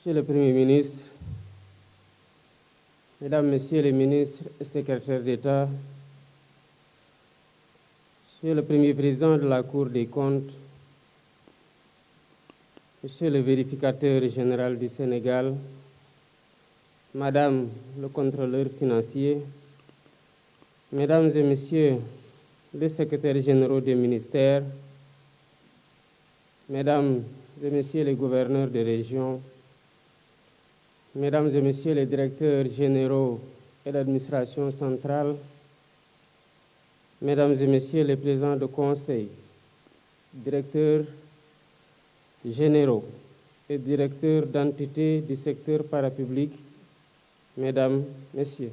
Monsieur le Premier ministre, Mesdames, Messieurs les ministres et secrétaires d'État, Monsieur le Premier président de la Cour des comptes, Monsieur le vérificateur général du Sénégal, Madame le contrôleur financier, Mesdames et Messieurs les secrétaires généraux des ministères, Mesdames et Messieurs les gouverneurs de région, Mesdames et Messieurs les directeurs généraux et d'administration centrale, Mesdames et Messieurs les présidents de conseil, directeurs généraux et directeurs d'entités du secteur parapublic, Mesdames, Messieurs.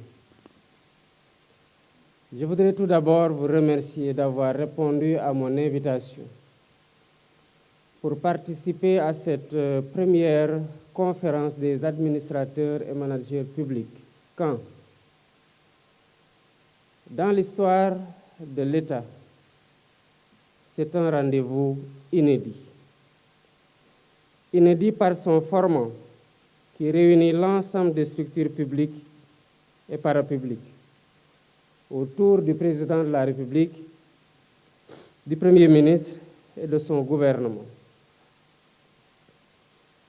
Je voudrais tout d'abord vous remercier d'avoir répondu à mon invitation pour participer à cette première conférence des administrateurs et managers publics, quand, dans l'histoire de l'État, c'est un rendez-vous inédit. Inédit par son format qui réunit l'ensemble des structures publiques et parapubliques autour du président de la République, du Premier ministre et de son gouvernement.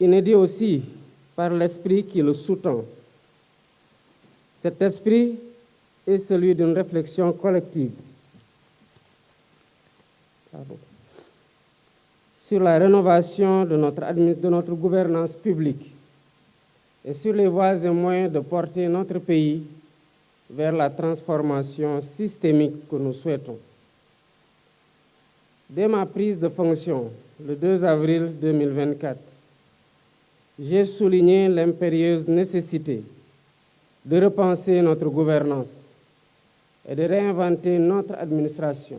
Inédit aussi par l'esprit qui le sous-tend. Cet esprit est celui d'une réflexion collective sur la rénovation de notre gouvernance publique et sur les voies et moyens de porter notre pays vers la transformation systémique que nous souhaitons. Dès ma prise de fonction, le 2 avril 2024, j'ai souligné l'impérieuse nécessité de repenser notre gouvernance et de réinventer notre administration,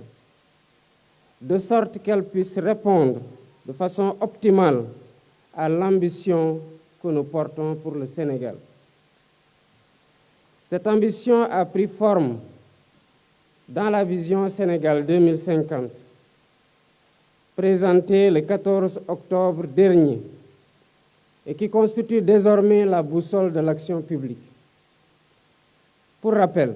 de sorte qu'elle puisse répondre de façon optimale à l'ambition que nous portons pour le Sénégal. Cette ambition a pris forme dans la vision Sénégal 2050, présentée le 14 octobre dernier et qui constitue désormais la boussole de l'action publique. Pour rappel,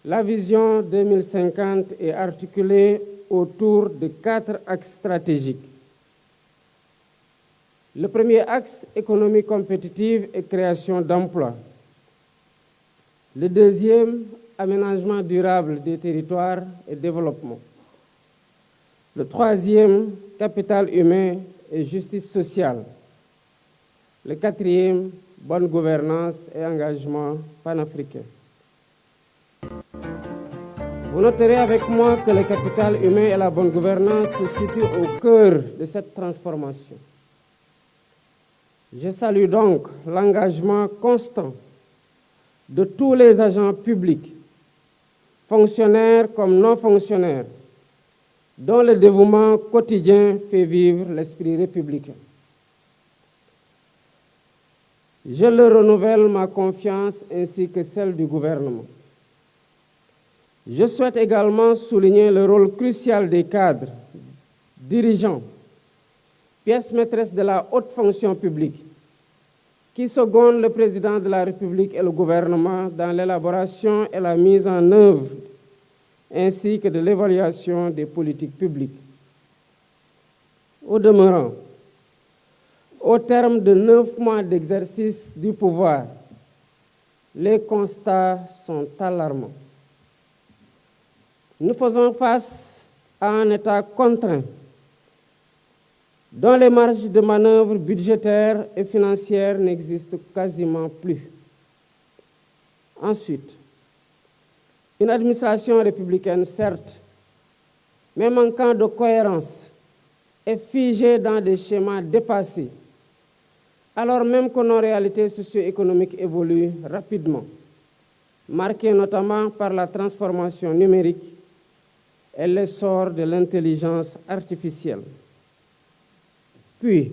la vision 2050 est articulée autour de 4 axes stratégiques. Le premier axe, économie compétitive et création d'emplois. Le deuxième, aménagement durable des territoires et développement. Le troisième, capital humain et justice sociale. Le quatrième, bonne gouvernance et engagement panafricain. Vous noterez avec moi que le capital humain et la bonne gouvernance se situent au cœur de cette transformation. Je salue donc l'engagement constant de tous les agents publics, fonctionnaires comme non fonctionnaires, dont le dévouement quotidien fait vivre l'esprit républicain. Je leur renouvelle ma confiance ainsi que celle du gouvernement. Je souhaite également souligner le rôle crucial des cadres, dirigeants, pièces maîtresses de la haute fonction publique, qui secondent le président de la République et le gouvernement dans l'élaboration et la mise en œuvre, ainsi que de l'évaluation des politiques publiques. Au demeurant, au terme de 9 mois d'exercice du pouvoir, les constats sont alarmants. Nous faisons face à un État contraint, dont les marges de manœuvre budgétaires et financières n'existent quasiment plus. Ensuite, une administration républicaine, certes, mais manquant de cohérence et figée dans des schémas dépassés, alors même que nos réalités socio-économiques évoluent rapidement, marquées notamment par la transformation numérique et l'essor de l'intelligence artificielle. Puis,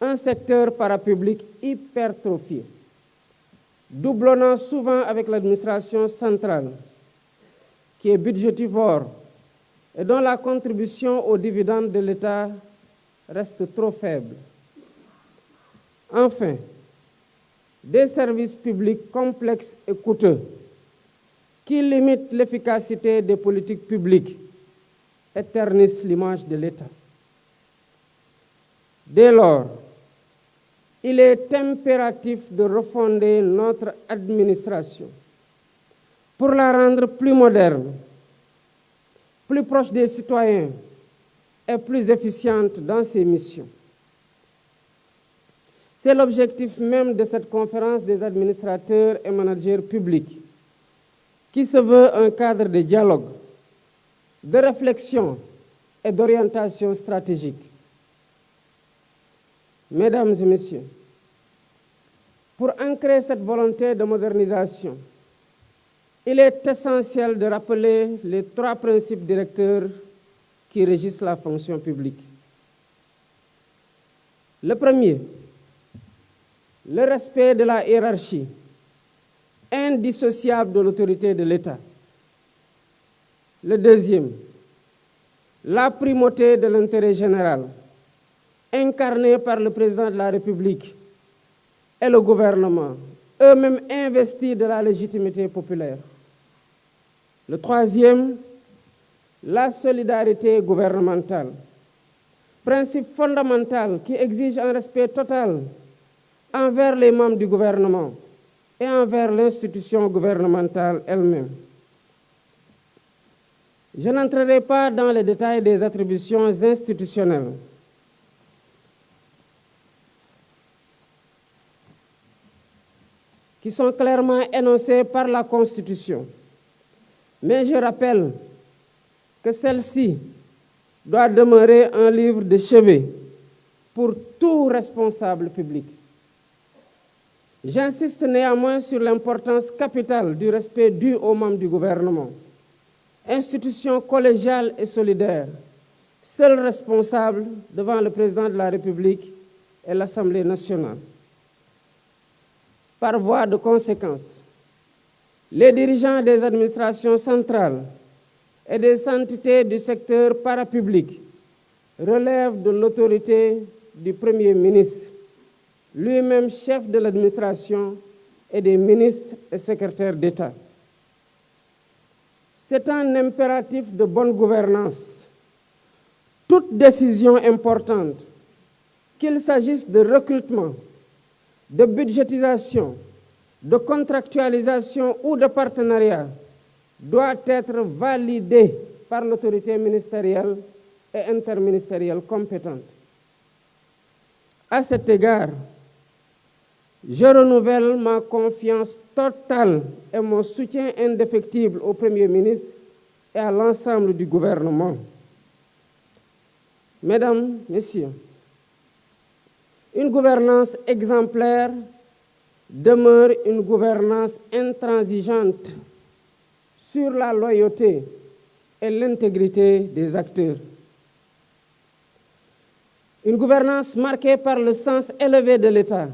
un secteur parapublic hypertrophié, doublonnant souvent avec l'administration centrale, qui est budgétivore et dont la contribution aux dividendes de l'État reste trop faible. Enfin, des services publics complexes et coûteux qui limitent l'efficacité des politiques publiques et ternissent l'image de l'État. Dès lors, il est impératif de refonder notre administration pour la rendre plus moderne, plus proche des citoyens et plus efficiente dans ses missions. C'est l'objectif même de cette conférence des administrateurs et managers publics, qui se veut un cadre de dialogue, de réflexion et d'orientation stratégique. Mesdames et messieurs, pour ancrer cette volonté de modernisation, il est essentiel de rappeler les 3 principes directeurs qui régissent la fonction publique. Le premier, le respect de la hiérarchie, indissociable de l'autorité de l'État. Le deuxième, la primauté de l'intérêt général, incarné par le président de la République et le gouvernement, eux-mêmes investis de la légitimité populaire. Le troisième, la solidarité gouvernementale, principe fondamental qui exige un respect total envers les membres du gouvernement et envers l'institution gouvernementale elle-même. Je n'entrerai pas dans les détails des attributions institutionnelles. Qui sont clairement énoncées par la Constitution. Mais je rappelle que celle-ci doit demeurer un livre de chevet pour tout responsable public. J'insiste néanmoins sur l'importance capitale du respect dû aux membres du gouvernement, institution collégiale et solidaire, seul responsable devant le président de la République et l'Assemblée nationale. Par voie de conséquence, les dirigeants des administrations centrales et des entités du secteur parapublic relèvent de l'autorité du Premier ministre, lui-même chef de l'administration, et des ministres et secrétaires d'État. C'est un impératif de bonne gouvernance. Toute décision importante, qu'il s'agisse de recrutement, de budgétisation, de contractualisation ou de partenariat, doit être validée par l'autorité ministérielle et interministérielle compétente. À cet égard, je renouvelle ma confiance totale et mon soutien indéfectible au Premier ministre et à l'ensemble du gouvernement. Mesdames, Messieurs, une gouvernance exemplaire demeure une gouvernance intransigeante sur la loyauté et l'intégrité des acteurs. Une gouvernance marquée par le sens élevé de l'État,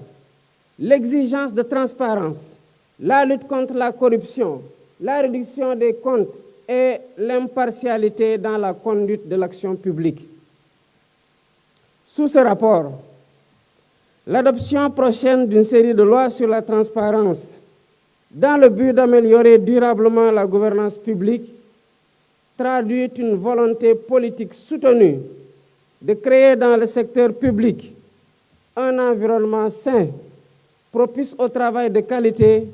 l'exigence de transparence, la lutte contre la corruption, la réduction des comptes et l'impartialité dans la conduite de l'action publique. Sous ce rapport, l'adoption prochaine d'une série de lois sur la transparence dans le but d'améliorer durablement la gouvernance publique traduit une volonté politique soutenue de créer dans le secteur public un environnement sain, propice au travail de qualité,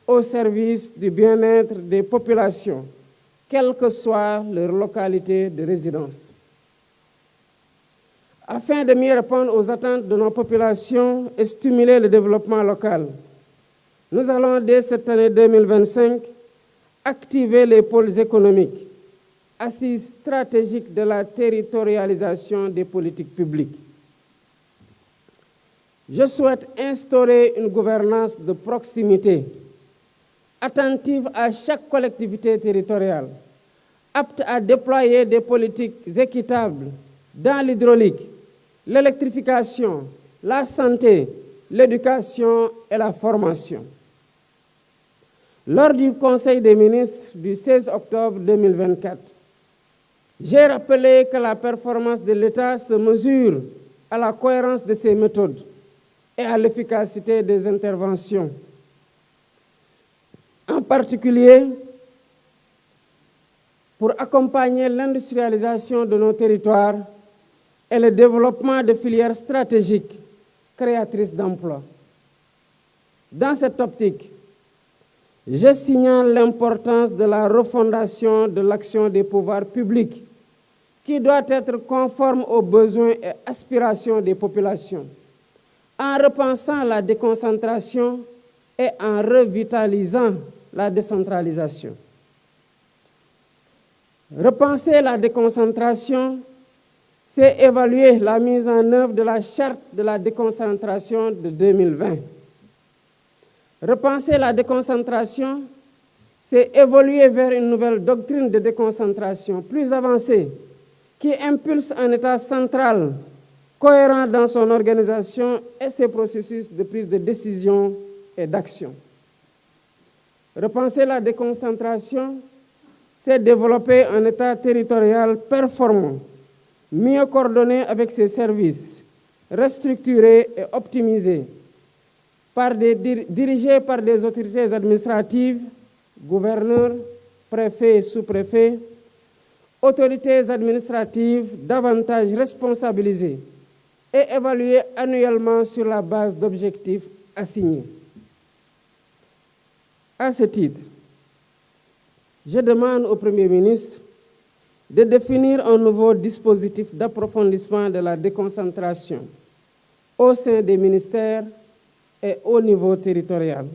au service du bien-être des populations, quelle que soit leur localité de résidence. Afin de mieux répondre aux attentes de nos populations et stimuler le développement local, nous allons, dès cette année 2025, activer les pôles économiques, assises stratégiques de la territorialisation des politiques publiques. Je souhaite instaurer une gouvernance de proximité, attentive à chaque collectivité territoriale, apte à déployer des politiques équitables dans l'hydraulique, l'électrification, la santé, l'éducation et la formation. Lors du Conseil des ministres du 16 octobre 2024, j'ai rappelé que la performance de l'État se mesure à la cohérence de ses méthodes et à l'efficacité des interventions. En particulier, pour accompagner l'industrialisation de nos territoires et le développement de filières stratégiques créatrices d'emplois. Dans cette optique, je signale l'importance de la refondation de l'action des pouvoirs publics qui doit être conforme aux besoins et aspirations des populations, en repensant la déconcentration et en revitalisant la décentralisation. Repenser la déconcentration, c'est évaluer la mise en œuvre de la charte de la déconcentration de 2020. Repenser la déconcentration, c'est évoluer vers une nouvelle doctrine de déconcentration plus avancée qui impulse un État central cohérent dans son organisation et ses processus de prise de décision et d'action. Repenser la déconcentration, c'est développer un État territorial performant, mieux coordonné avec ses services, restructuré et optimisé, dirigé par des autorités administratives, gouverneurs, préfets, sous-préfets, autorités administratives davantage responsabilisées et évaluées annuellement sur la base d'objectifs assignés. À ce titre, je demande au Premier ministre de définir un nouveau dispositif d'approfondissement de la déconcentration au sein des ministères et au niveau territorial.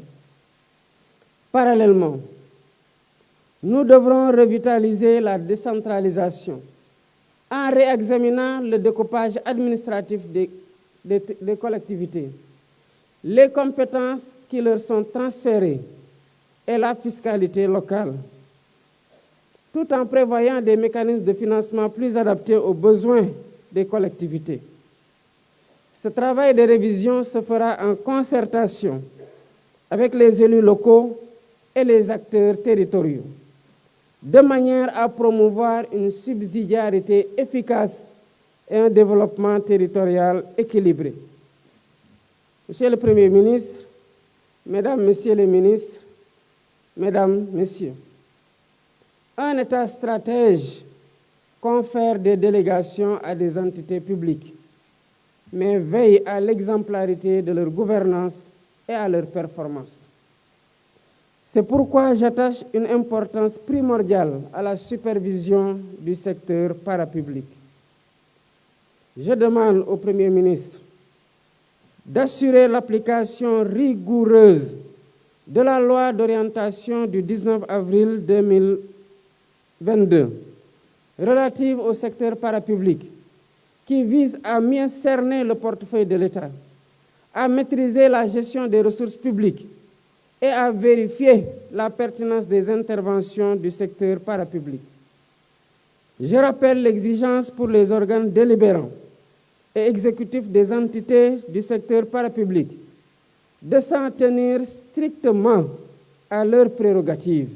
Parallèlement, nous devrons revitaliser la décentralisation en réexaminant le découpage administratif des collectivités, les compétences qui leur sont transférées et la fiscalité locale, tout en prévoyant des mécanismes de financement plus adaptés aux besoins des collectivités. Ce travail de révision se fera en concertation avec les élus locaux et les acteurs territoriaux, de manière à promouvoir une subsidiarité efficace et un développement territorial équilibré. Monsieur le Premier ministre, Mesdames, Messieurs les ministres, Mesdames, Messieurs, un État stratège confère des délégations à des entités publiques, mais veille à l'exemplarité de leur gouvernance et à leur performance. C'est pourquoi j'attache une importance primordiale à la supervision du secteur parapublic. Je demande au Premier ministre d'assurer l'application rigoureuse de la loi d'orientation du 19 avril 2022 relative au secteur parapublic, qui vise à mieux cerner le portefeuille de l'État, à maîtriser la gestion des ressources publiques et à vérifier la pertinence des interventions du secteur parapublic. Je rappelle l'exigence pour les organes délibérants et exécutifs des entités du secteur parapublic de s'en tenir strictement à leurs prérogatives.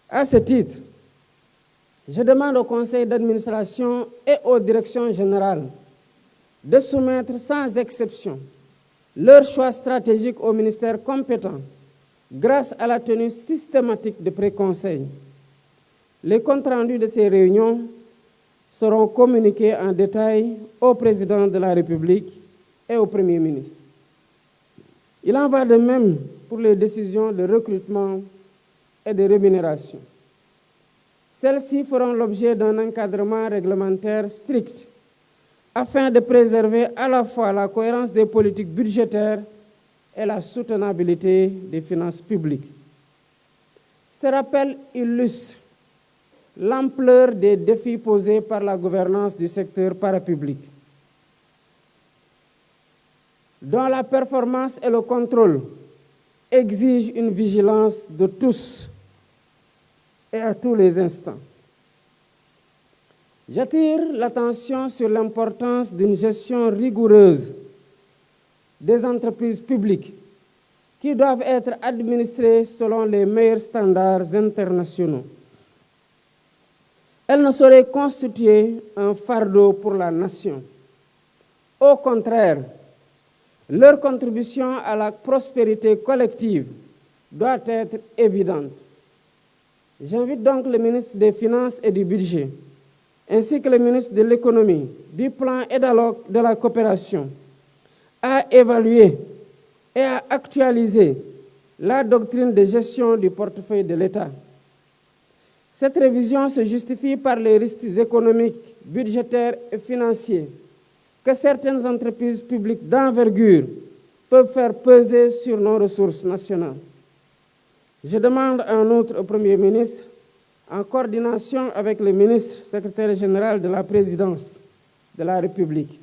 À ce titre, je demande au conseil d'administration et aux directions générales de soumettre sans exception leurs choix stratégiques au ministère compétent grâce à la tenue systématique de pré-conseils. Les comptes rendus de ces réunions seront communiqués en détail au président de la République et au Premier ministre. Il en va de même pour les décisions de recrutement et de rémunération. Celles-ci feront l'objet d'un encadrement réglementaire strict afin de préserver à la fois la cohérence des politiques budgétaires et la soutenabilité des finances publiques. Ce rappel illustre l'ampleur des défis posés par la gouvernance du secteur parapublic, dont la performance et le contrôle exigent une vigilance de tous et à tous les instants. J'attire l'attention sur l'importance d'une gestion rigoureuse des entreprises publiques qui doivent être administrées selon les meilleurs standards internationaux. Elles ne sauraient constituer un fardeau pour la nation. Au contraire, Leur contribution à la prospérité collective doit être évidente. J'invite donc le ministre des Finances et du Budget, ainsi que le ministre de l'Économie, du Plan et de la Coopération, à évaluer et à actualiser la doctrine de gestion du portefeuille de l'État. Cette révision se justifie par les risques économiques, budgétaires et financiers que certaines entreprises publiques d'envergure peuvent faire peser sur nos ressources nationales. Je demande en outre au Premier ministre, en coordination avec le ministre secrétaire général de la Présidence de la République,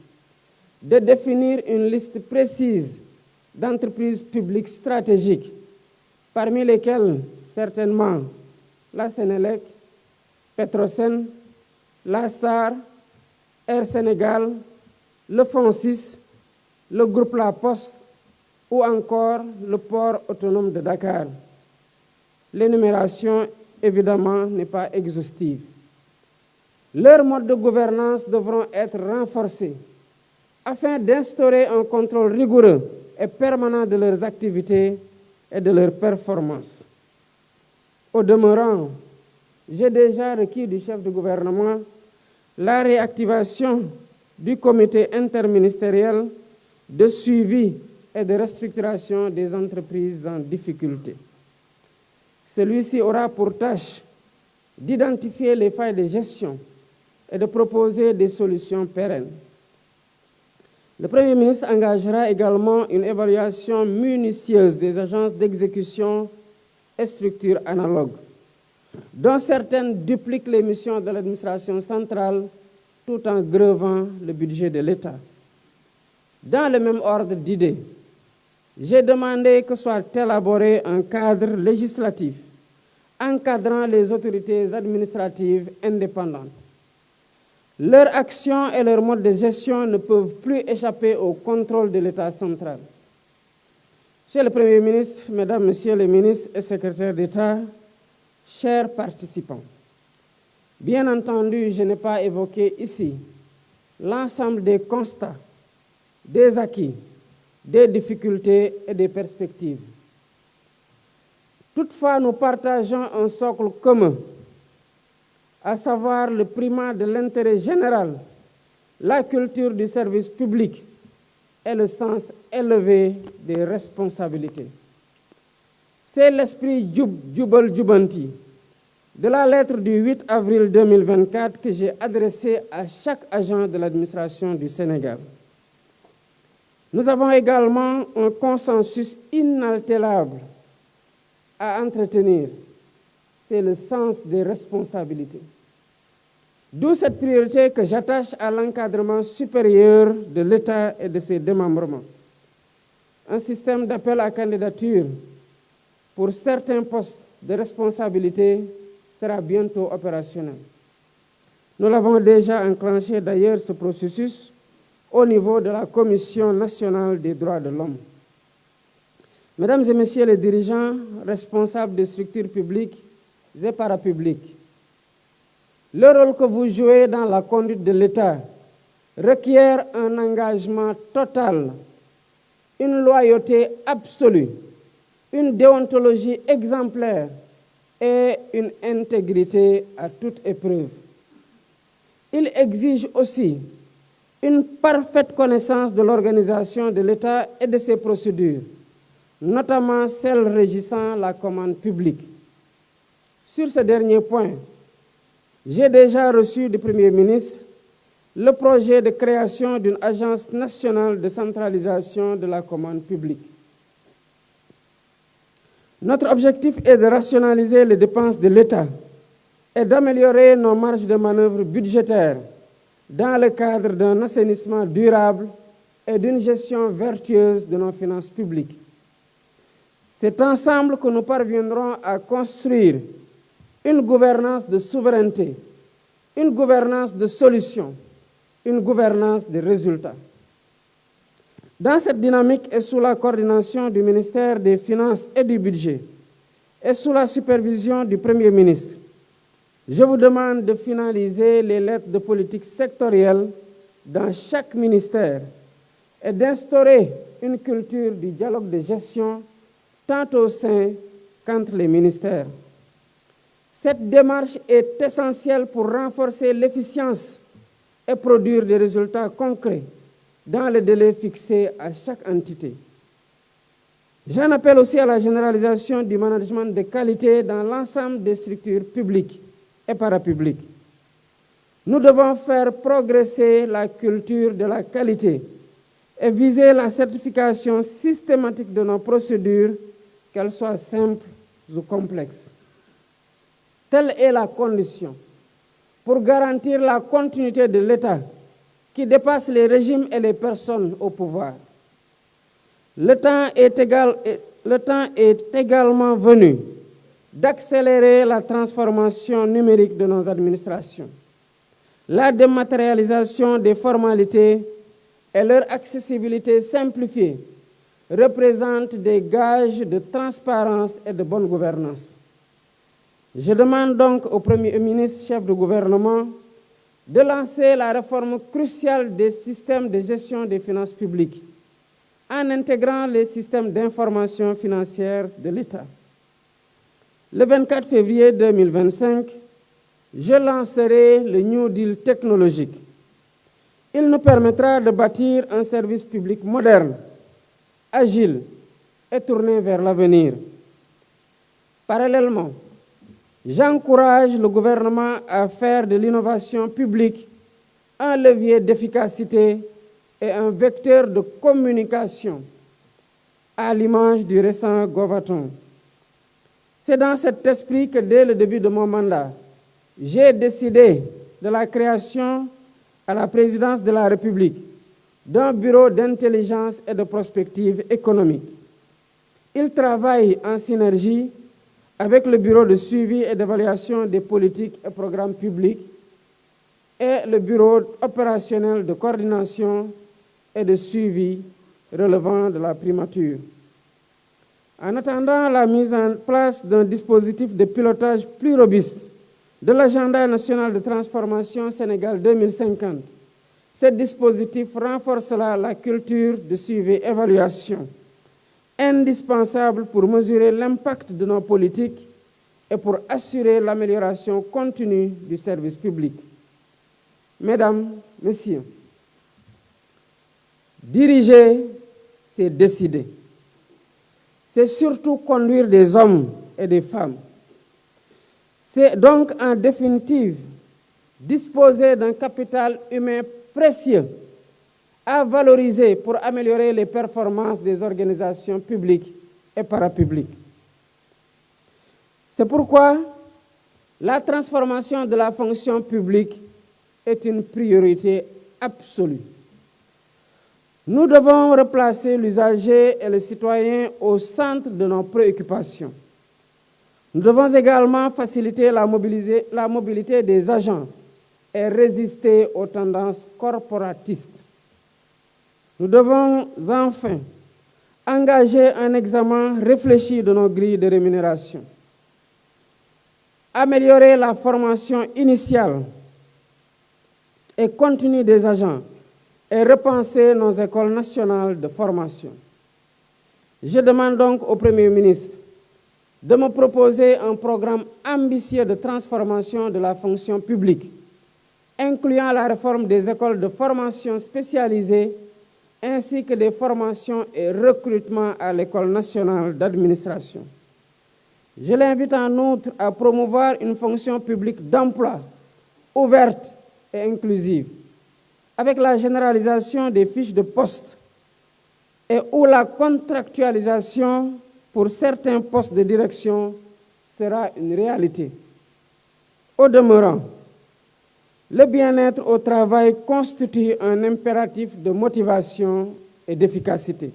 de définir une liste précise d'entreprises publiques stratégiques, parmi lesquelles certainement la Sénélec, Petrosen, la SAR, Air Sénégal, le FONSIS, le groupe La Poste ou encore le port autonome de Dakar. L'énumération, évidemment, n'est pas exhaustive. Leurs modes de gouvernance devront être renforcés afin d'instaurer un contrôle rigoureux et permanent de leurs activités et de leurs performances. Au demeurant, j'ai déjà requis du chef du gouvernement la réactivation du comité interministériel de suivi et de restructuration des entreprises en difficulté. Celui-ci aura pour tâche d'identifier les failles de gestion et de proposer des solutions pérennes. Le Premier ministre engagera également une évaluation minutieuse des agences d'exécution et structures analogues, dont certaines dupliquent les missions de l'administration centrale tout en grevant le budget de l'État. Dans le même ordre d'idées, j'ai demandé que soit élaboré un cadre législatif encadrant les autorités administratives indépendantes. Leur action et leur mode de gestion ne peuvent plus échapper au contrôle de l'État central. Monsieur le Premier ministre, Mesdames, Messieurs les ministres et secrétaires d'État, chers participants, bien entendu, je n'ai pas évoqué ici l'ensemble des constats, des acquis, des difficultés et des perspectives. Toutefois, nous partageons un socle commun, à savoir le primat de l'intérêt général, la culture du service public et le sens élevé des responsabilités. C'est l'esprit Jubal Jubanti de la lettre du 8 avril 2024 que j'ai adressée à chaque agent de l'administration du Sénégal. Nous avons également un consensus inaltérable à entretenir, c'est le sens des responsabilités. D'où cette priorité que j'attache à l'encadrement supérieur de l'État et de ses démembrements. Un système d'appel à candidature pour certains postes de responsabilité sera bientôt opérationnel. Nous l'avons déjà enclenché d'ailleurs ce processus au niveau de la Commission nationale des droits de l'homme. Mesdames et Messieurs les dirigeants responsables des structures publiques et parapubliques, le rôle que vous jouez dans la conduite de l'État requiert un engagement total, une loyauté absolue, une déontologie exemplaire et une intégrité à toute épreuve. Il exige aussi une parfaite connaissance de l'organisation de l'État et de ses procédures, notamment celles régissant la commande publique. Sur ce dernier point, j'ai déjà reçu du Premier ministre le projet de création d'une agence nationale de centralisation de la commande publique. Notre objectif est de rationaliser les dépenses de l'État et d'améliorer nos marges de manœuvre budgétaires dans le cadre d'un assainissement durable et d'une gestion vertueuse de nos finances publiques. C'est ensemble que nous parviendrons à construire une gouvernance de souveraineté, une gouvernance de solutions, une gouvernance de résultats. Dans cette dynamique et sous la coordination du ministère des Finances et du Budget et sous la supervision du Premier ministre, je vous demande de finaliser les lettres de politique sectorielle dans chaque ministère et d'instaurer une culture du dialogue de gestion tant au sein qu'entre les ministères. Cette démarche est essentielle pour renforcer l'efficience et produire des résultats concrets dans le délai fixé à chaque entité. J'en appelle aussi à la généralisation du management de qualité dans l'ensemble des structures publiques et parapubliques. Nous devons faire progresser la culture de la qualité et viser la certification systématique de nos procédures, qu'elles soient simples ou complexes. Telle est la condition pour garantir la continuité de l'État qui dépasse les régimes et les personnes au pouvoir. Le temps est également venu d'accélérer la transformation numérique de nos administrations. La dématérialisation des formalités et leur accessibilité simplifiée représentent des gages de transparence et de bonne gouvernance. Je demande donc au Premier ministre, chef de gouvernement, de lancer la réforme cruciale des systèmes de gestion des finances publiques en intégrant les systèmes d'information financière de l'État. Le 24 février 2025, je lancerai le New Deal technologique. Il nous permettra de bâtir un service public moderne, agile et tourné vers l'avenir. Parallèlement, j'encourage le gouvernement à faire de l'innovation publique un levier d'efficacité et un vecteur de communication, à l'image du récent Govaton. C'est dans cet esprit que dès le début de mon mandat, j'ai décidé de la création à la présidence de la République d'un bureau d'intelligence et de prospective économique. Il travaille en synergie avec le bureau de suivi et d'évaluation des politiques et programmes publics et le bureau opérationnel de coordination et de suivi relevant de la primature. En attendant la mise en place d'un dispositif de pilotage plus robuste de l'agenda national de transformation Sénégal 2050, ce dispositif renforcera la culture de suivi et évaluation, indispensable pour mesurer l'impact de nos politiques et pour assurer l'amélioration continue du service public. Mesdames, Messieurs, diriger, c'est décider. C'est surtout conduire des hommes et des femmes. C'est donc en définitive disposer d'un capital humain précieux à valoriser pour améliorer les performances des organisations publiques et parapubliques. C'est pourquoi la transformation de la fonction publique est une priorité absolue. Nous devons replacer l'usager et le citoyen au centre de nos préoccupations. Nous devons également faciliter la mobilité des agents et résister aux tendances corporatistes. Nous devons enfin engager un examen réfléchi de nos grilles de rémunération, améliorer la formation initiale et continue des agents et repenser nos écoles nationales de formation. Je demande donc au Premier ministre de me proposer un programme ambitieux de transformation de la fonction publique, incluant la réforme des écoles de formation spécialisées ainsi que des formations et recrutements à l'École nationale d'administration. Je l'invite en outre à promouvoir une fonction publique d'emploi ouverte et inclusive, avec la généralisation des fiches de poste et où la contractualisation pour certains postes de direction sera une réalité. Au demeurant, le bien-être au travail constitue un impératif de motivation et d'efficacité.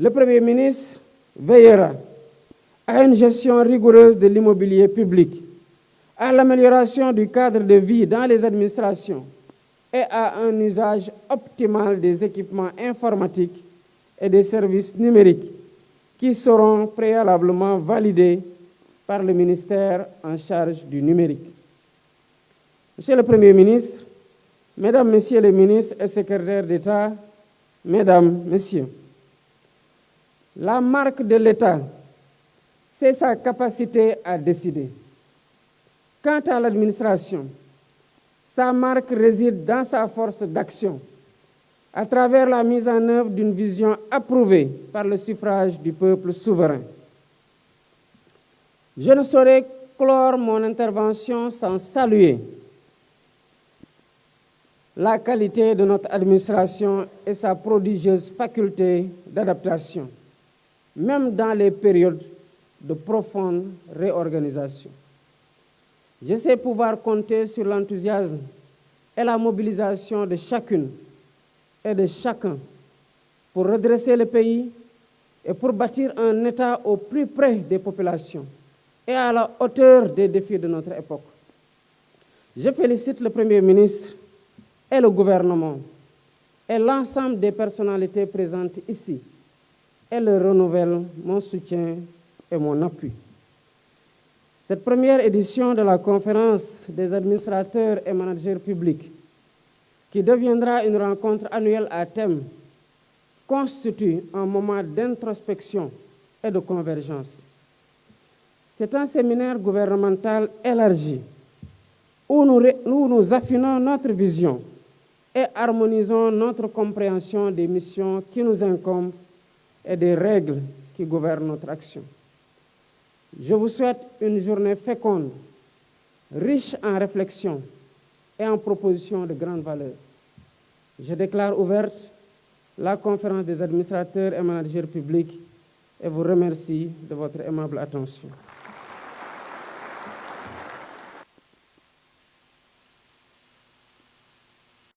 Le Premier ministre veillera à une gestion rigoureuse de l'immobilier public, à l'amélioration du cadre de vie dans les administrations et à un usage optimal des équipements informatiques et des services numériques qui seront préalablement validés par le ministère en charge du numérique. Monsieur le Premier ministre, Mesdames, Messieurs les ministres et secrétaires d'État, Mesdames, Messieurs, la marque de l'État, c'est sa capacité à décider. Quant à l'administration, sa marque réside dans sa force d'action, à travers la mise en œuvre d'une vision approuvée par le suffrage du peuple souverain. Je ne saurais clore mon intervention sans saluer la qualité de notre administration et sa prodigieuse faculté d'adaptation, même dans les périodes de profonde réorganisation. Je sais pouvoir compter sur l'enthousiasme et la mobilisation de chacune et de chacun pour redresser le pays et pour bâtir un État au plus près des populations et à la hauteur des défis de notre époque. Je félicite le Premier ministre et le gouvernement et l'ensemble des personnalités présentes ici et leur renouvelle mon soutien et mon appui. Cette première édition de la conférence des administrateurs et managers publics, qui deviendra une rencontre annuelle à thème, constitue un moment d'introspection et de convergence. C'est un séminaire gouvernemental élargi où nous affinons notre vision et harmonisons notre compréhension des missions qui nous incombent et des règles qui gouvernent notre action. Je vous souhaite une journée féconde, riche en réflexions et en propositions de grande valeur. Je déclare ouverte la conférence des administrateurs et managers publics et vous remercie de votre aimable attention.